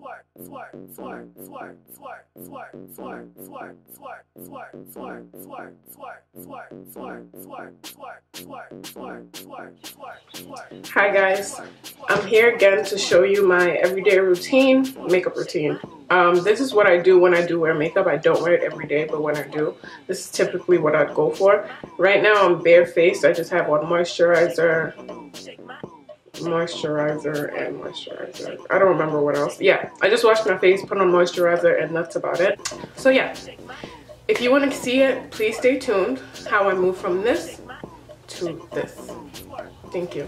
Hi guys, I'm here again to show you my everyday routine, makeup routine. This is what I do when I do wear makeup. I don't wear it every day, but when I do, this is typically what I'd go for. Right now I'm barefaced. I just have on moisturizer, and moisturizer. I don't remember what else. Yeah, I just washed my face, put on moisturizer, and that's about it. So yeah, if you want to see it, please stay tuned how I move from this to this. Thank you.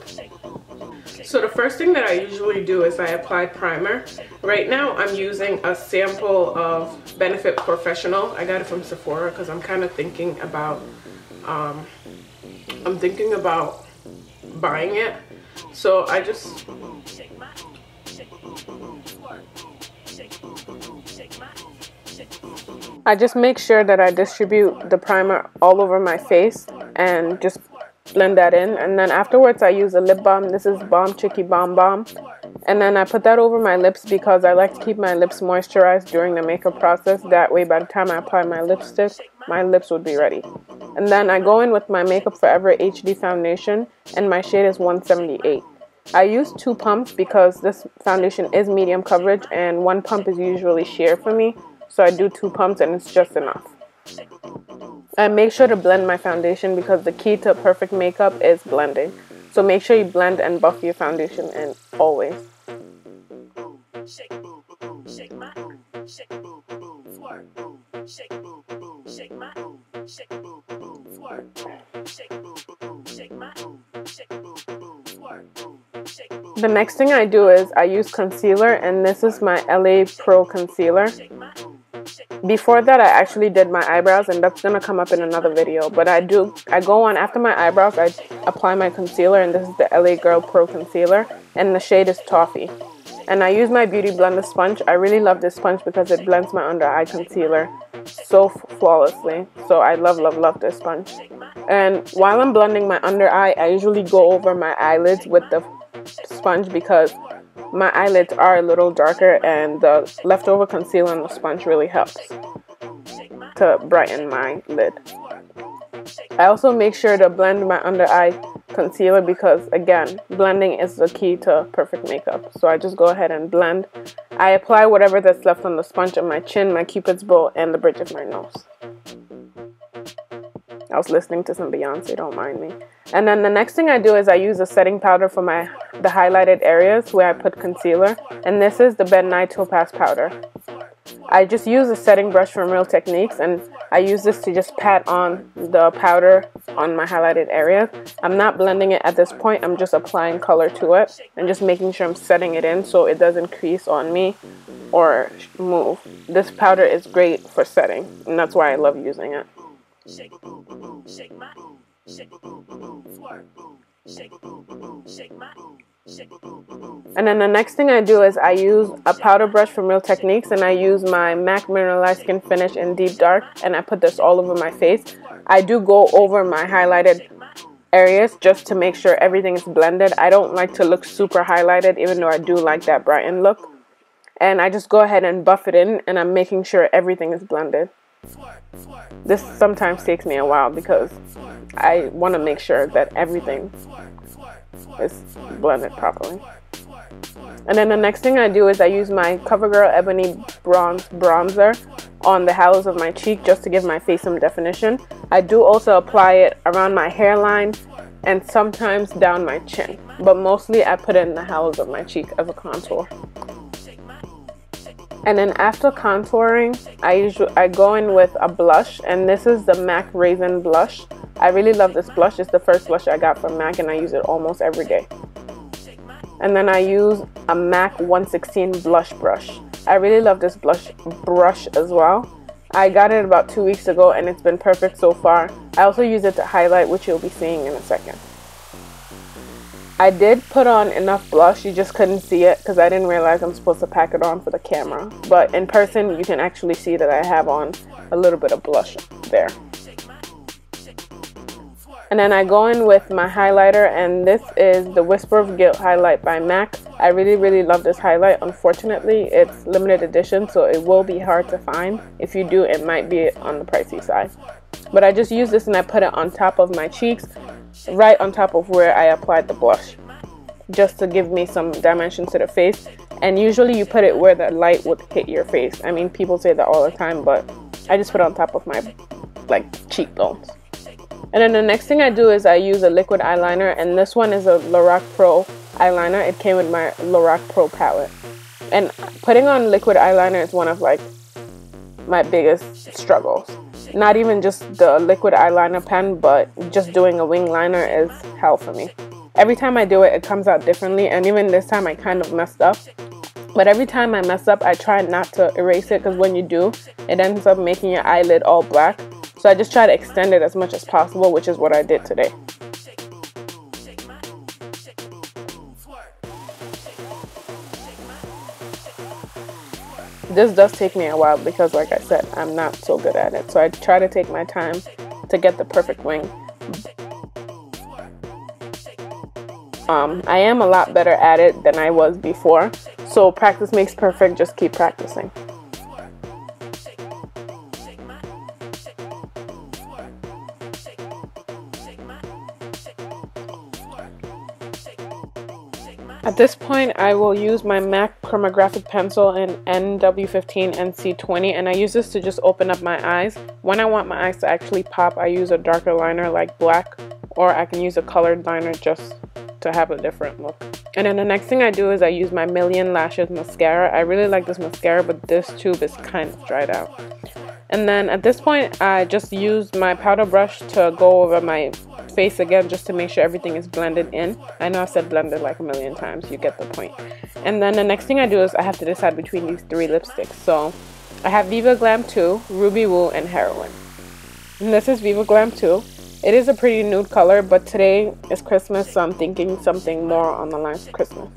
So the first thing that I usually do is I apply primer. Right now I'm using a sample of Benefit Porefessional. I got it from Sephora because I'm kind of thinking about buying it. So I just make sure that I distribute the primer all over my face and just blend that in, and then afterwards I use a lip balm. This is Balm Chicky Balm Balm, and then I put that over my lips because I like to keep my lips moisturized during the makeup process. That way by the time I apply my lipstick, my lips would be ready. And then I go in with my Makeup Forever HD foundation, and my shade is 178. I use 2 pumps because this foundation is medium coverage and 1 pump is usually sheer for me, so I do 2 pumps and it's just enough. I make sure to blend my foundation because the key to perfect makeup is blending. So make sure you blend and buff your foundation in always. The next thing I do is I use concealer, and this is my LA Pro concealer. Before that I actually did my eyebrows, and that's gonna come up in another video, but I go on after my eyebrows, I apply my concealer, and this is the LA Girl Pro concealer, and the shade is Toffee. And I use my Beauty Blender sponge. I really love this sponge because it blends my under eye concealer so flawlessly. So I love this sponge. And while I'm blending my under eye, I usually go over my eyelids with the sponge because my eyelids are a little darker, and the leftover concealer on the sponge really helps to brighten my lid. I also make sure to blend my under eye concealer because, again, blending is the key to perfect makeup. So I just go ahead and blend. I apply whatever that's left on the sponge on my chin, my cupid's bow, and the bridge of my nose. I was listening to some Beyonce, don't mind me. And then the next thing I do is I use a setting powder for the highlighted areas where I put concealer. And this is the Ben Nye Topaz powder. I just use a setting brush from Real Techniques, and I use this to just pat on the powder on my highlighted areas. I'm not blending it at this point, I'm just applying color to it and just making sure I'm setting it in so it doesn't crease on me or move. This powder is great for setting, and that's why I love using it. And then the next thing I do is I use a powder brush from Real Techniques, and I use my MAC Mineralize Skin Finish in Deep Dark, and I put this all over my face. I do go over my highlighted areas just to make sure everything is blended. I don't like to look super highlighted, even though I do like that brightened look. And I just go ahead and buff it in, and I'm making sure everything is blended. This sometimes takes me a while because I want to make sure that everything is blended properly. And then the next thing I do is I use my CoverGirl Ebony Bronzer on the hollows of my cheek just to give my face some definition. I do also apply it around my hairline and sometimes down my chin, but mostly I put it in the hollows of my cheek as a contour. And then after contouring, I go in with a blush, and this is the MAC Raizin Blush. I really love this blush. It's the first blush I got from MAC, and I use it almost every day. And then I use a MAC 116 blush brush. I really love this blush brush as well. I got it about 2 weeks ago, and it's been perfect so far. I also use it to highlight, which you'll be seeing in a second. I did put on enough blush, you just couldn't see it because I didn't realize I'm supposed to pack it on for the camera. But in person, you can actually see that I have on a little bit of blush there. And then I go in with my highlighter, and this is the Whisper of Gilt highlight by MAC. I really love this highlight. Unfortunately, it's limited edition, so it will be hard to find. If you do, it might be on the pricey side. But I just use this and I put it on top of my cheeks, right on top of where I applied the blush, just to give me some dimension to the face. And usually you put it where the light would hit your face. I mean, people say that all the time, but I just put it on top of my cheekbones. And then the next thing I do is I use a liquid eyeliner, and this one is a Lorac Pro eyeliner. It came with my Lorac Pro palette. And putting on liquid eyeliner is one of my biggest struggles. Not even just the liquid eyeliner pen, but just doing a wing liner is hell for me. Every time I do it, it comes out differently, and even this time I kind of messed up. But every time I mess up, I try not to erase it, because when you do, it ends up making your eyelid all black. So I just try to extend it as much as possible, which is what I did today. This does take me a while because, like I said, I'm not so good at it. So I try to take my time to get the perfect wing. I am a lot better at it than I was before. So practice makes perfect. Just keep practicing. At this point, I will use my MAC Chromagraphic pencil in NW15 NC20, and I use this to just open up my eyes. When I want my eyes to actually pop, I use a darker liner like black, or I can use a colored liner just to have a different look. And then the next thing I do is I use my Million Lashes mascara. I really like this mascara, but this tube is kind of dried out. And then at this point, I just use my powder brush to go over my face again, just to make sure everything is blended in. I know I've said blended like a million times, you get the point. And then the next thing I do is I have to decide between these three lipsticks. So I have Viva Glam 2, Ruby Woo, and Heroin. And this is Viva Glam 2. It is a pretty nude color, but today is Christmas, so I'm thinking something more on the lines of Christmas.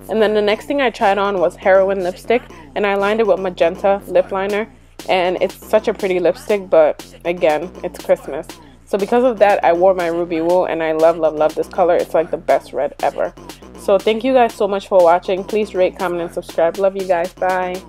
And then the next thing I tried on was Heroin lipstick, and I lined it with magenta lip liner. And it's such a pretty lipstick, but again, it's Christmas. So because of that, I wore my Ruby Woo, and I love this color. It's like the best red ever. So thank you guys so much for watching. Please rate, comment, and subscribe. Love you guys. Bye.